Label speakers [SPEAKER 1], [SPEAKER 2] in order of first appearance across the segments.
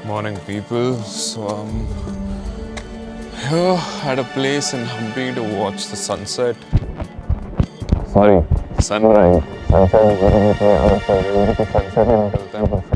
[SPEAKER 1] Morning people, so I'm here at a place in Hampi to watch the sunset. Sorry, sunrise. Sunset sunset ही निकलता है perfect.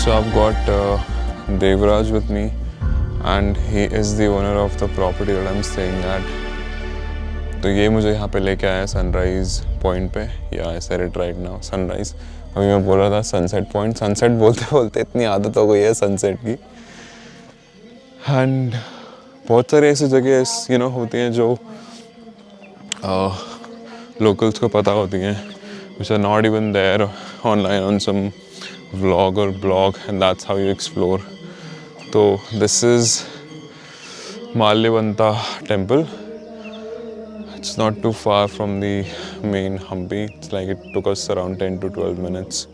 [SPEAKER 1] So I've got Devraj with me, and he is the owner of the property that I'm staying at. तो ये मुझे यहाँ पे लेके आया sunrise point पे, या I said it right now sunrise. अभी मैं बोल रहा था सनसेट पॉइंट. सनसेट बोलते बोलते इतनी आदत हो गई है सनसेट की. एंड बहुत सारी ऐसी जगह होती हैं जो लोकल्स को पता होती हैं, which are not even there online on some vlog or blog, and that's how you explore. So this is Malyavanta temple. It's not too far from the main Hampi. It's like it took us around 10 to 12 minutes.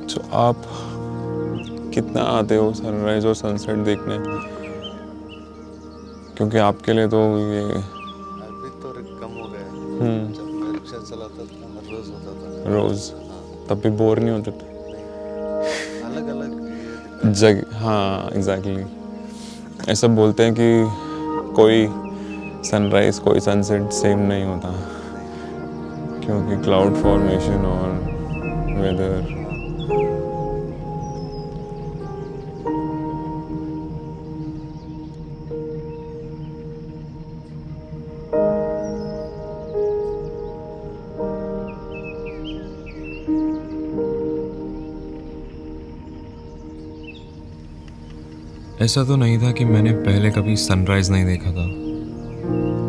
[SPEAKER 1] So आप कितना आते हो sunrise और sunset देखने? क्योंकि आपके लिए तो ये
[SPEAKER 2] अभी तो कम हो गया. जब मैं रिक्शा चलाता था हर रोज होता था.
[SPEAKER 1] रोज. तब भी बोर नहीं होते थे?
[SPEAKER 2] अलग अलग
[SPEAKER 1] जगह. हाँ एग्जैक्टली. ऐसा बोलते हैं कि कोई सनराइज कोई सनसेट सेम नहीं होता, क्योंकि क्लाउड फॉर्मेशन और वेदर. ऐसा तो नहीं था कि मैंने पहले कभी सनराइज नहीं देखा था,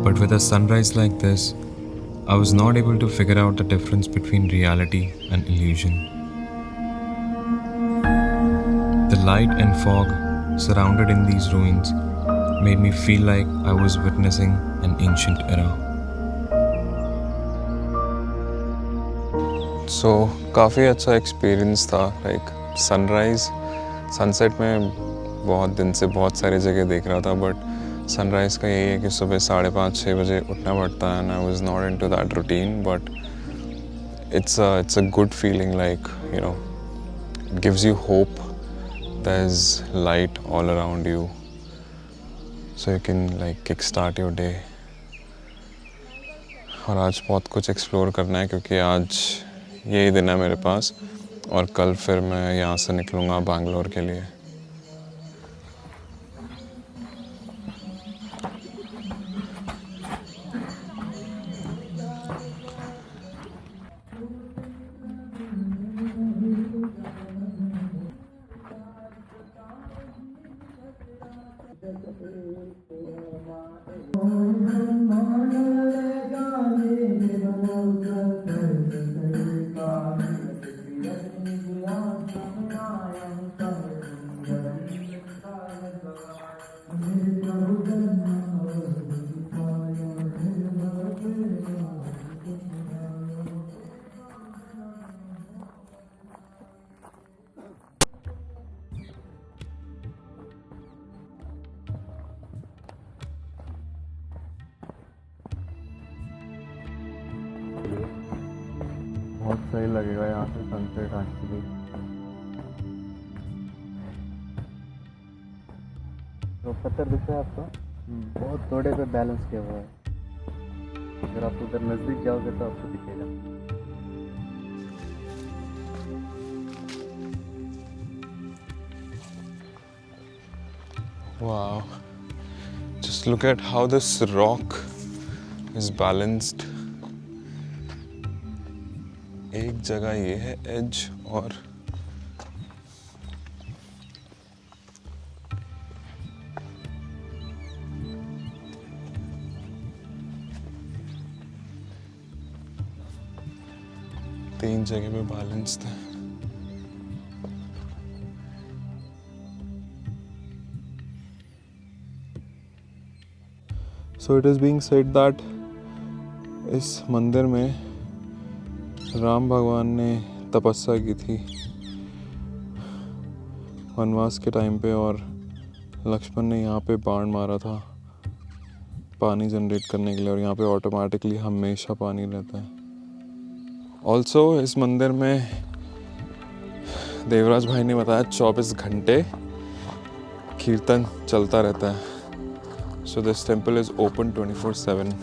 [SPEAKER 1] but with a sunrise like this I was not able to figure out the difference between reality and illusion. The light and fog surrounded in these ruins made me feel like I was witnessing an ancient era. So काफ़ी अच्छा experience था. Like sunrise sunset में बहुत दिन से बहुत सारी जगह देख रहा था, बट सनराइज़ का यही है कि सुबह 5:30-6 बजे उठना पड़ता है. And I was not into that routine, but it's a good feeling, like it gives you hope. There's light all around you, so you can like kickstart your day. और आज बहुत कुछ एक्सप्लोर करना है, क्योंकि आज यही दिन है मेरे पास, और कल फिर मैं यहाँ से निकलूँगा बैंगलोर के लिए. सही लगेगा यहाँ से सनसेट एक्चुअली।
[SPEAKER 2] तो पत्थर दिख रहा है आपको, बहुत थोड़े पे बैलेंस किया हुआ है। अगर आप उधर नज़दीक जाओगे तो आपको दिखेगा।
[SPEAKER 1] Wow, just look at how this rock is balanced. एक जगह ये है एज और तीन जगह पे बैलेंस्ड है। So it is being said that इस मंदिर में राम भगवान ने तपस्या की थी वनवास के टाइम पे, और लक्ष्मण ने यहाँ पे बाण मारा था पानी जनरेट करने के लिए, और यहाँ पे ऑटोमेटिकली हमेशा पानी रहता है। ऑल्सो इस मंदिर में देवराज भाई ने बताया 24 घंटे कीर्तन चलता रहता है। So this temple is open 24/7.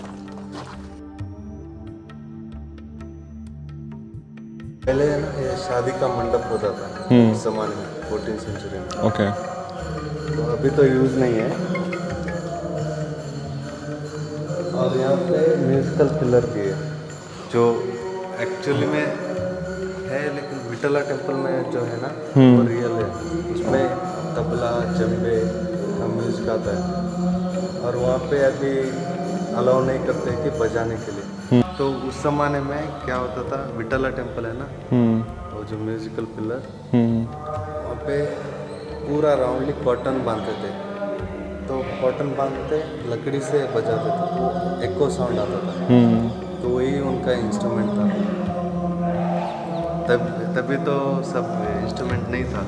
[SPEAKER 2] पहले है ना ये शादी का मंडप होता था उस जमाने में, 14th सेंचुरी में।
[SPEAKER 1] Okay.
[SPEAKER 2] तो अभी तो यूज़ नहीं है। और यहाँ पे म्यूजिकल पिलर भी है जो एक्चुअली में है, लेकिन विठला टेम्पल में जो है ना वो रियल है। उसमें तबला जंबे का म्यूजिक आता है, और वहाँ पे अभी अलाउ नहीं करते कि बजाने के लिए। तो उस जमाने में क्या होता था, विठला टेम्पल है ना, वो जो म्यूजिकल पिलर, वहाँ पे पूरा राउंडली कॉटन बांधते थे। तो कॉटन बांधते लकड़ी से बजाते थे, तो एको साउंड आता था। तो वही उनका इंस्ट्रूमेंट था। तभी तो सब इंस्ट्रूमेंट नहीं था।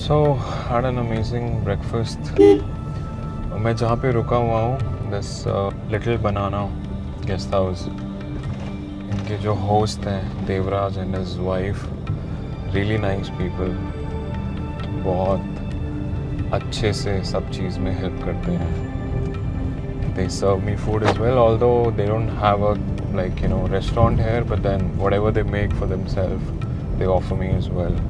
[SPEAKER 1] So had an amazing breakfast. मैं जहाँ पे रुका हुआ हूँ, this little banana guest house, इनके जो host हैं Devraj and his wife, really nice people, बहुत अच्छे से सब चीज़ में help करते हैं। They serve me food as well, although they don't have a restaurant here, but then whatever they make for themselves, they offer me as well.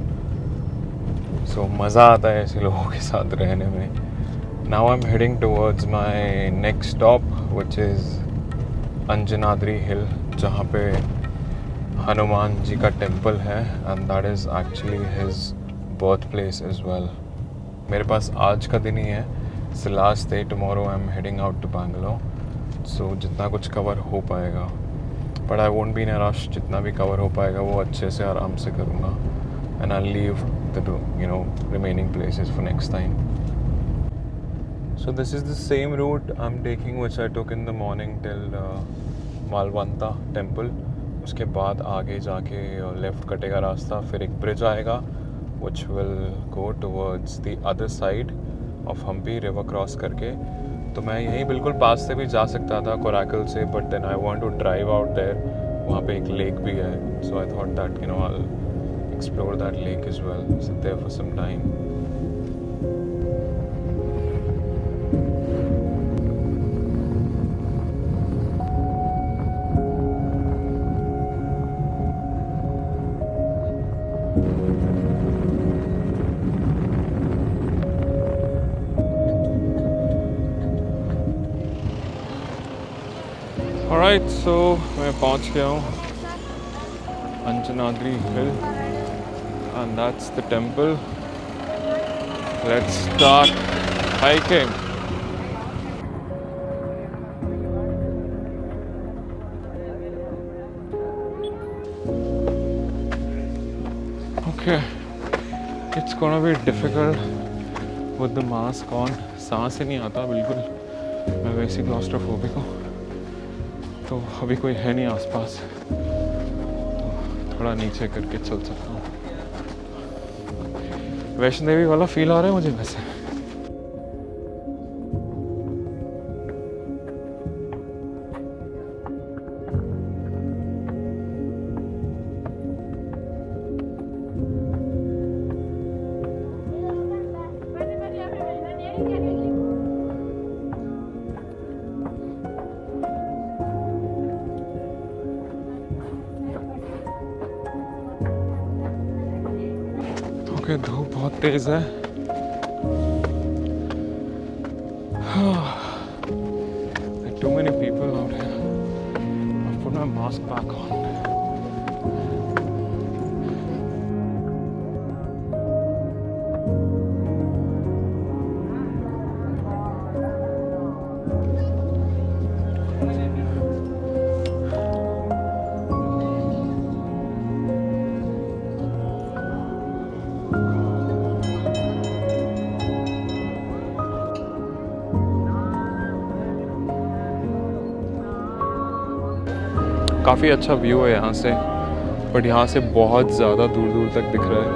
[SPEAKER 1] So मज़ा आता है ऐसे लोगों के साथ रहने में। Now I'm heading towards my next stop, which is Anjanadri हिल, जहाँ पे हनुमान जी का टेम्पल है, and that is actually his birthplace as well. मेरे पास आज का दिन ही है, it's the last day. Tomorrow I'm heading out to Bangalore, so जितना कुछ कवर हो पाएगा, but I won't be in a rush. जितना भी कवर हो पाएगा वो अच्छे से आराम से करूँगा, and I'll leave the remaining places for next time. So this is the same route I'm taking which I took in the morning till Malyavanta temple. उसके बाद आगे जाके लेफ़्ट कटेगा रास्ता, फिर एक ब्रिज आएगा which will go towards the other side of Hampi river cross करके। तो मैं यहीं बिल्कुल पास से भी जा सकता था कोराकल से, but then I want to drive out there। वहाँ पे एक लेक भी है, so I thought that I'll explore that lake as well. Sit there for some time. Alright, so मैं पहुंच गया हूँ Anjanadri Hill, and that's the temple. Let's start hiking. Okay, it's gonna be difficult with the mask on. सांस ही नहीं आता बिल्कुल. मैं वैसे क्लॉस्ट्रोफोबिक हूँ, तो अभी कोई है नहीं आसपास, तो थोड़ा नीचे करके चल सकता हूँ. वैष्णो देवी वाला फील आ रहा है मुझे वैसे. ओके, धूप बहुत तेज है. There are too many people out here. I'll put my mask back on. काफ़ी अच्छा व्यू है यहाँ से, बट यहाँ से बहुत ज़्यादा दूर दूर तक दिख रहा है.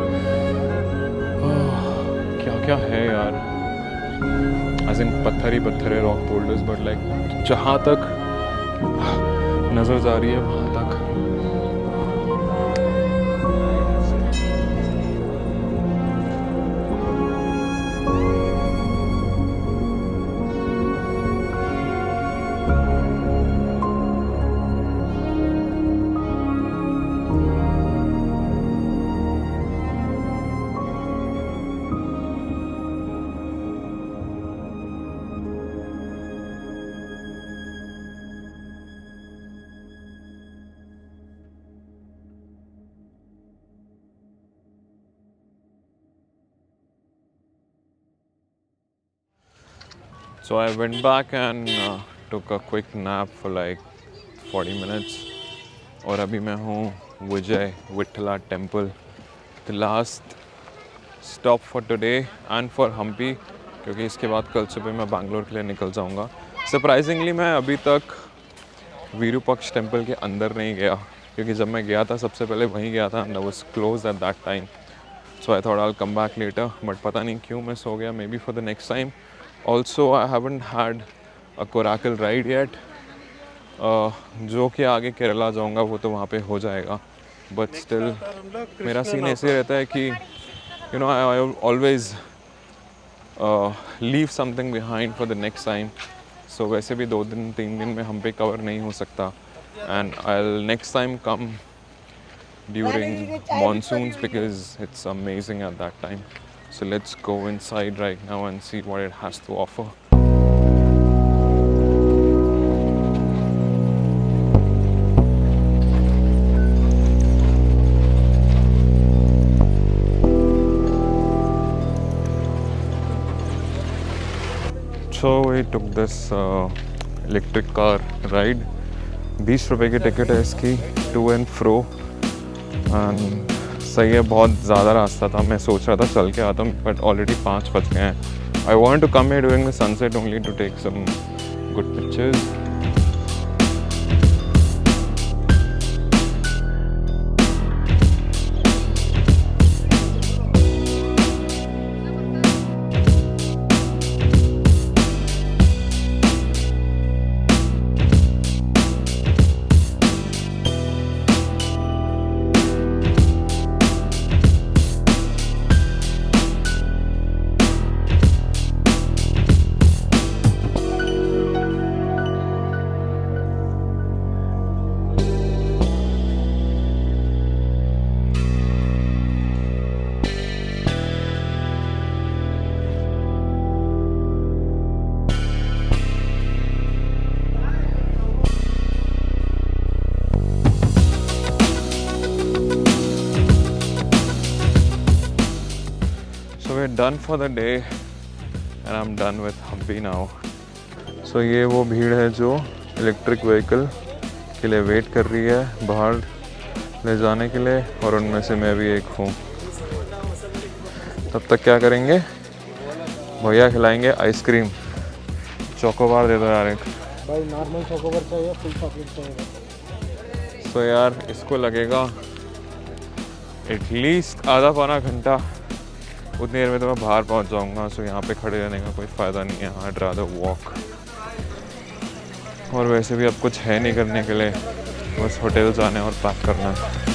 [SPEAKER 1] क्या क्या है यार, एज इन पत्थर ही पत्थर है, रॉक बोल्डर्स, बट लाइक जहाँ तक नज़र जा रही है वहाँ तक. So I went back and took a quick nap for like 40 minutes. और अभी मैं हूँ Vijaya Vittala temple, the last stop for today and for Hampi, क्योंकि इसके बाद कल सुबह मैं बैंगलोर के लिए निकल जाऊँगा. सरप्राइजिंगली मैं अभी तक विरूपक्ष टेम्पल के अंदर नहीं गया, क्योंकि जब मैं गया था सबसे पहले वहीं गया था and I was closed at that time. So I thought I'll come back later, but पता नहीं क्यों मैं सो गया. Maybe for the next time. Also, I haven't had a Coracle ride yet. जो कि आगे केरला जाऊंगा वो तो वहाँ पे हो जाएगा. But still, मेरा सीन ऐसे रहता है कि you know I always leave something behind for the next time. So वैसे भी 2 दिन 3 दिन में हम पे कवर नहीं हो सकता. And I'll next time come during monsoons because it's amazing at that time. So let's go inside right now and see what it has to offer. So we took this electric car ride. 20 रुपए की ticket है इसकी, to and fro. And सही है, बहुत ज़्यादा रास्ता था. मैं सोच रहा था चल के आता हूँ, बट ऑलरेडी 5 बज गए हैं. I want to come here during the sunset only to take some good pictures. Done for the day and I am done with hubby now. So ये वो भीड़ है जो इलेक्ट्रिक व्हीकल के लिए वेट कर रही है बाहर ले जाने के लिए, और उनमें से मैं भी एक हूँ। तब तक क्या करेंगे, भैया खिलाएंगे आइसक्रीम। चोकोबार दे दो यार एक।
[SPEAKER 3] भाई नॉर्मल चोकोबार चाहिए, फुल चॉकलेट चाहिए?
[SPEAKER 1] तो यार इसको लगेगा एटलीस्ट आधा पौना घंटा, उतनी देर में तो मैं बाहर पहुंच जाऊंगा। सो यहाँ पे खड़े रहने का कोई फ़ायदा नहीं है, आई रादर वॉक। और वैसे भी अब कुछ है नहीं करने के लिए, बस होटल जाने और पैक करना है।